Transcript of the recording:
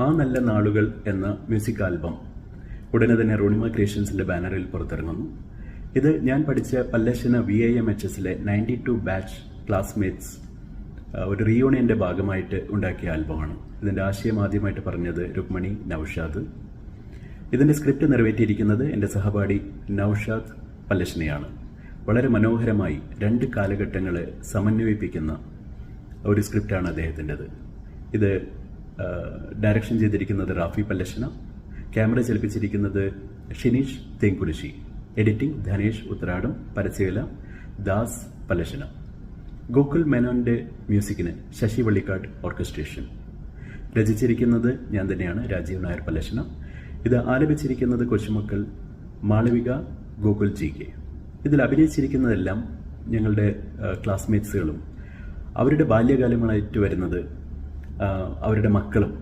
ആ നല്ല നാളുകൾ എന്ന മ്യൂസിക് ആൽബം ഉടനെ തന്നെ റോണിമ ക്രിയേഷൻസിന്റെ ബാനറിൽ പുറത്തിറങ്ങുന്നു. ഇത് ഞാൻ പഠിച്ച പല്ലശ്ശന VIMHSലെ 92 ബാച്ച് ക്ലാസ്മേറ്റ്സ് ഒരു റീയൂണിയന്റെ ഭാഗമായിട്ട് ഉണ്ടാക്കിയ ആൽബമാണ്. ഇതിന്റെ ആശയം ആദ്യമായിട്ട് പറഞ്ഞത് രുക്മണി നൌഷാദ്. ഇതിന്റെ സ്ക്രിപ്റ്റ് നിറവേറ്റിയിരിക്കുന്നത് എൻ്റെ സഹപാഠി നൌഷാദ് പല്ലശ്ശനയാണ്. വളരെ മനോഹരമായി 2 കാലഘട്ടങ്ങളെ സമന്വയിപ്പിക്കുന്ന ഒരു സ്ക്രിപ്റ്റാണ് അദ്ദേഹത്തിൻ്റെത്. ഇത് ഡയറക്ഷൻ ചെയ്തിരിക്കുന്നത് റാഫി പല്ലശ്ശന, ക്യാമറ ചലിപ്പിച്ചിരിക്കുന്നത് ഷിനീഷ് തേങ്കുരിശി, എഡിറ്റിംഗ് ധനേഷ് ഉത്രാടം, പരസ്യകല ദാസ് പല്ലശ്ശന, ഗോകുൽ മേനോന്റെ മ്യൂസിക്കിന് ശശി വള്ളിക്കാട് ഓർക്കസ്ട്രേഷൻ. രചിച്ചിരിക്കുന്നത് ഞാൻ തന്നെയാണ്, രാജീവ് നായർ പല്ലശ്ശന. ഇത് ആലപിച്ചിരിക്കുന്നത് കൊച്ചുമക്കൾ മാളവിക, ഗോകുൽ GK. ഇതിൽ അഭിനയിച്ചിരിക്കുന്നതെല്ലാം ഞങ്ങളുടെ ക്ലാസ്മേറ്റ്സുകളും അവരുടെ ബാല്യകാലങ്ങളായിട്ട് വരുന്നത് അവരുടെ മക്കളും